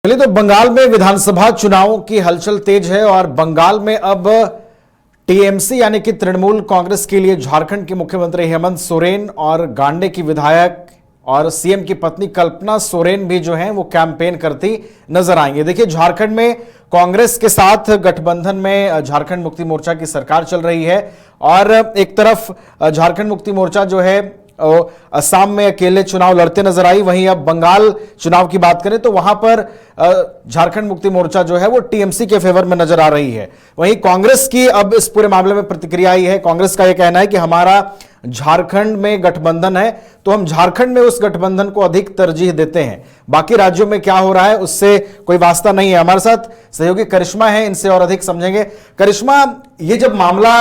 चलिए, तो बंगाल में विधानसभा चुनावों की हलचल तेज है और बंगाल में अब टीएमसी यानी कि तृणमूल कांग्रेस के लिए झारखंड के मुख्यमंत्री हेमंत सोरेन और गांडे की विधायक और सीएम की पत्नी कल्पना सोरेन भी जो हैं वो कैंपेन करती नजर आएंगे। देखिए, झारखंड में कांग्रेस के साथ गठबंधन में झारखंड मुक्ति मोर्चा की सरकार चल रही है और एक तरफ झारखंड मुक्ति मोर्चा जो है असम में अकेले चुनाव लड़ते नजर आई। वहीं अब बंगाल चुनाव की बात करें तो वहां पर झारखंड मुक्ति मोर्चा जो है वो टीएमसी के फेवर में नजर आ रही है। वहीं कांग्रेस की अब इस पूरे मामले में प्रतिक्रिया आई है। कांग्रेस का यह कहना है कि हमारा झारखंड में गठबंधन है तो हम झारखंड में उस गठबंधन को अधिक तरजीह देते हैं, बाकी राज्यों में क्या हो रहा है उससे कोई वास्ता नहीं है। हमारे साथ सहयोगी करिश्मा है, इनसे और अधिक समझेंगे। करिश्मा, ये जब मामला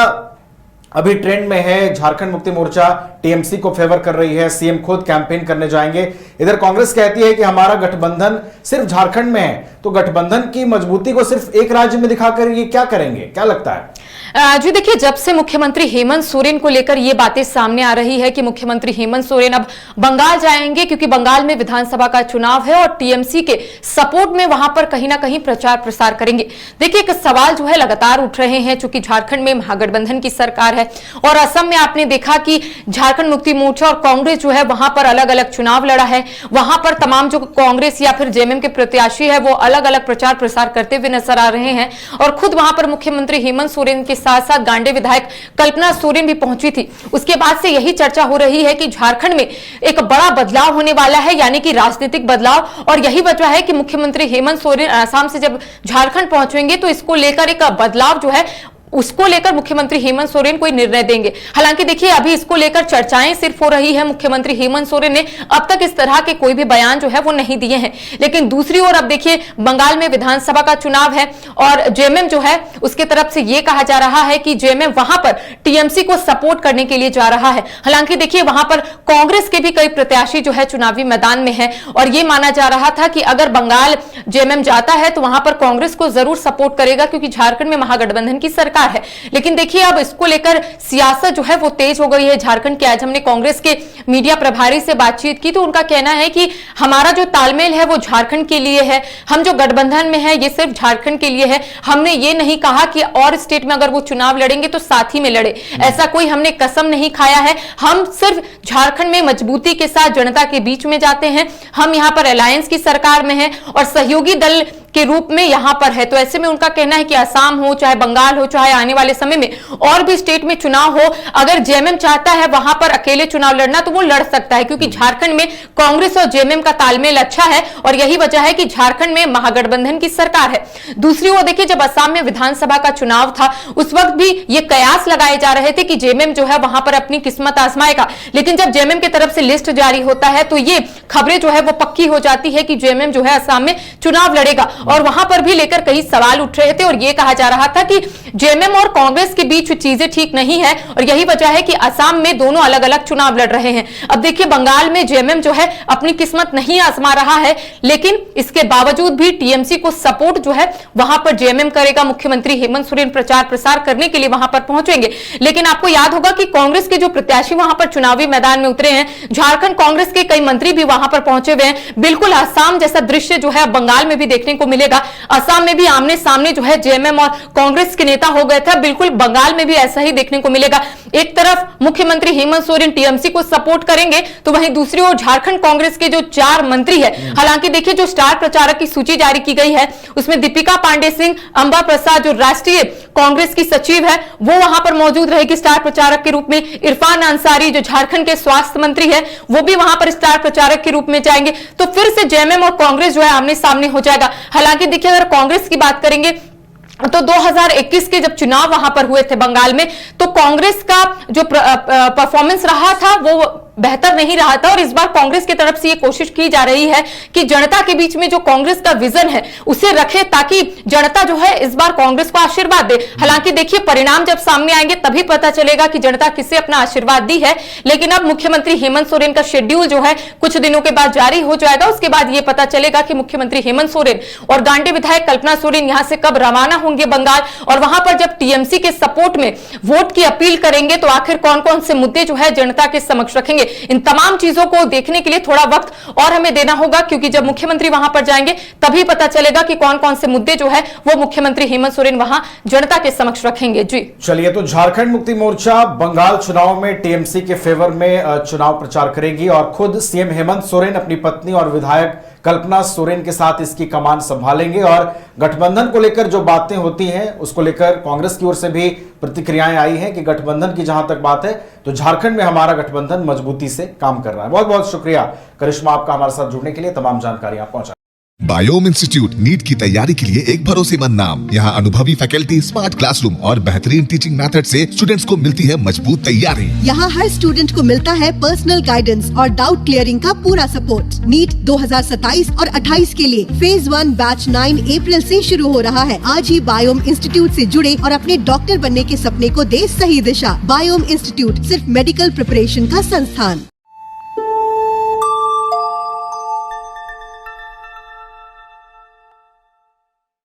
अभी ट्रेंड में है, झारखंड मुक्ति मोर्चा टीएमसी को फेवर कर रही है, सीएम खुद कैंपेन करने जाएंगे, इधर कांग्रेस कहती है कि हमारा गठबंधन सिर्फ झारखंड में है, तो गठबंधन की मजबूती को सिर्फ एक राज्य में दिखाकर ये क्या करेंगे, क्या लगता है? जी देखिए, जब से मुख्यमंत्री हेमंत सोरेन को लेकर ये बातें सामने आ रही है कि मुख्यमंत्री हेमंत सोरेन अब बंगाल जाएंगे क्योंकि बंगाल में विधानसभा का चुनाव है और टीएमसी के सपोर्ट में वहां पर कहीं ना कहीं प्रचार प्रसार करेंगे। देखिए, एक सवाल जो है लगातार उठ रहे हैं, चूंकि झारखंड में महागठबंधन की सरकार है और असम में आपने देखा कि झारखंड मुक्ति मोर्चा और कांग्रेस जो है वहां पर अलग अलग चुनाव लड़ा है। वहां पर तमाम जो कांग्रेस या फिर जेएमएम के प्रत्याशी है वो अलग अलग प्रचार प्रसार करते हुए नजर आ रहे हैं और खुद वहां पर मुख्यमंत्री हेमंत सोरेन के साथ साथ गांडे विधायक कल्पना सोरेन भी पहुंची थी। उसके बाद से यही चर्चा हो रही है कि झारखंड में एक बड़ा बदलाव होने वाला है, यानी कि राजनीतिक बदलाव, और यही वजह है कि मुख्यमंत्री हेमंत सोरेन असम से जब झारखंड पहुंचेंगे तो इसको लेकर एक बदलाव जो है उसको लेकर मुख्यमंत्री हेमंत सोरेन कोई निर्णय देंगे। हालांकि देखिए, अभी इसको लेकर चर्चाएं सिर्फ हो रही है। मुख्यमंत्री हेमंत सोरेन ने अब तक इस तरह के कोई भी बयान जो है वो नहीं दिए हैं। लेकिन दूसरी ओर अब देखिए, बंगाल में विधानसभा का चुनाव है और जेएमएम जो है उसके तरफ से यह कहा जा रहा है कि जेएमएम वहां पर टीएमसी को सपोर्ट करने के लिए जा रहा है। हालांकि देखिए, वहां पर कांग्रेस के भी कई प्रत्याशी जो है चुनावी मैदान में है और यह माना जा रहा था कि अगर बंगाल जेएमएम जाता है तो वहां पर कांग्रेस को जरूर सपोर्ट करेगा क्योंकि झारखंड में महागठबंधन की सरकार है। लेकिन देखिए, अब इसको लेकर सियासत जो है वो तेज हो गई है झारखंड के। आज हमने कांग्रेस के मीडिया प्रभारी से बातचीत की तो उनका कहना है कि हमारा जो तालमेल है वो झारखंड के लिए है, हम जो गठबंधन में है ये सिर्फ झारखंड के लिए है। हमने ये नहीं कहा कि और स्टेट में अगर वो चुनाव लड़ेंगे तो साथ ही में लड़े, ऐसा कोई हमने कसम नहीं खाया है। हम सिर्फ झारखंड में मजबूती के साथ जनता के बीच में जाते हैं। हम यहाँ पर अलायंस की सरकार में है और सहयोगी दल के रूप में यहां पर है। तो ऐसे में उनका कहना है कि असम हो चाहे बंगाल हो चाहे आने वाले समय में और भी स्टेट में चुनाव हो, अगर जेएमएम चाहता है वहां पर अकेले चुनाव लड़ना तो वो लड़ सकता है क्योंकि झारखंड में कांग्रेस और जेएमएम का तालमेल अच्छा है और यही वजह है कि झारखंड में महागठबंधन की सरकार है। दूसरी ओर देखिए, जब असम में विधानसभा का चुनाव था उस वक्त भी ये कयास लगाए जा रहे थे कि जेएमएम जो है वहां पर अपनी किस्मत आजमाएगा, लेकिन जब जेएमएम की तरफ से लिस्ट जारी होता है तो ये खबरें जो है वो पक्की हो जाती है कि जेएमएम जो है असम में चुनाव लड़ेगा और वहां पर भी लेकर कई सवाल उठ रहे थे और यह कहा जा रहा था कि जेएमएम और कांग्रेस के बीच चीजें ठीक नहीं है और यही वजह है कि असम में दोनों अलग अलग चुनाव लड़ रहे हैं। अब देखिए, बंगाल में जेएमएम जो है अपनी किस्मत नहीं आजमा रहा है, लेकिन इसके बावजूद भी टीएमसी को सपोर्ट जो है वहां पर जेएमएम करेगा। मुख्यमंत्री हेमंत सोरेन प्रचार प्रसार करने के लिए वहां पर पहुंचेंगे। लेकिन आपको याद होगा कि कांग्रेस के जो प्रत्याशी वहां पर चुनावी मैदान में उतरे हैं, झारखंड कांग्रेस के कई मंत्री भी वहां पर पहुंचे हुए हैं। बिल्कुल असम जैसा दृश्य जो है बंगाल में भी देखने को मिलेगा। असम में भी आमने सामने जो है जेएमएम और कांग्रेस के नेता हो गए थे, बिल्कुल बंगाल में भी ऐसा ही देखने को मिलेगा। एक तरफ मुख्यमंत्री हेमंत सोरेन टीएमसी को सपोर्ट करेंगे तो वहीं दूसरी ओर झारखंड कांग्रेस के जो 4 मंत्री है, हालांकि देखिए जो स्टार प्रचारक की सूची जारी की गई है उसमें दीपिका पांडे सिंह, अंबा प्रसाद जो राष्ट्रीय कांग्रेस की सचिव है वो वहां पर मौजूद रहेगी स्टार प्रचारक के रूप में। इरफान अंसारी जो झारखंड के स्वास्थ्य मंत्री है वो भी वहां पर स्टार प्रचारक के रूप में जाएंगे। तो फिर से जेएमएम और कांग्रेस जो है आमने सामने हो जाएगा। हालांकि देखिए, अगर कांग्रेस की बात करेंगे तो 2021 के जब चुनाव वहां पर हुए थे बंगाल में तो कांग्रेस का जो परफॉर्मेंस रहा था वो बेहतर नहीं रहा था और इस बार कांग्रेस की तरफ से ये कोशिश की जा रही है कि जनता के बीच में जो कांग्रेस का विजन है उसे रखे ताकि जनता जो है इस बार कांग्रेस को आशीर्वाद दे। हालांकि देखिए, परिणाम जब सामने आएंगे तभी पता चलेगा कि जनता किसे अपना आशीर्वाद दी है। लेकिन अब मुख्यमंत्री हेमंत सोरेन का शेड्यूल जो है कुछ दिनों के बाद जारी हो जाएगा। उसके बाद यह पता चलेगा कि मुख्यमंत्री हेमंत सोरेन और गांडे विधायक कल्पना सोरेन यहां से कब रवाना होंगे बंगाल और वहां पर जब टीएमसी के सपोर्ट में वोट की अपील करेंगे तो आखिर कौन कौन से मुद्दे जो है जनता के समक्ष रखेंगे। इन तमाम चीजों को देखने के लिए थोड़ा वक्त और हमें देना होगा, क्योंकि जब मुख्यमंत्री वहां पर जाएंगे तभी पता चलेगा कि कौन कौन से मुद्दे जो है वो मुख्यमंत्री हेमंत सोरेन वहां जनता के समक्ष रखेंगे। जी चलिए, तो झारखंड मुक्ति मोर्चा बंगाल चुनाव में टीएमसी के फेवर में चुनाव प्रचार करेगी और खुद सीएम हेमंत सोरेन अपनी पत्नी और विधायक कल्पना सोरेन के साथ इसकी कमान संभालेंगे। और गठबंधन को लेकर जो बातें होती हैं उसको लेकर कांग्रेस की ओर से भी प्रतिक्रियाएं आई हैं कि गठबंधन की जहां तक बात है तो झारखंड में हमारा गठबंधन मजबूती से काम कर रहा है। बहुत बहुत शुक्रिया करिश्मा आपका हमारे साथ जुड़ने के लिए, तमाम जानकारी आप पहुंचा। बायोम इंस्टीट्यूट नीट की तैयारी के लिए एक भरोसेमंद नाम। यहाँ अनुभवी फैकल्टी, स्मार्ट क्लासरूम और बेहतरीन टीचिंग मेथड से स्टूडेंट्स को मिलती है मजबूत तैयारी। यहाँ हर स्टूडेंट को मिलता है पर्सनल गाइडेंस और डाउट क्लियरिंग का पूरा सपोर्ट। नीट 2027 और 28 के लिए फेज 1 बैच 9 अप्रैल से शुरू हो रहा है। आज ही बायोम इंस्टीट्यूट से जुड़े और अपने डॉक्टर बनने के सपने को दे सही दिशा। बायोम इंस्टीट्यूट सिर्फ मेडिकल प्रिपरेशन का संस्थान।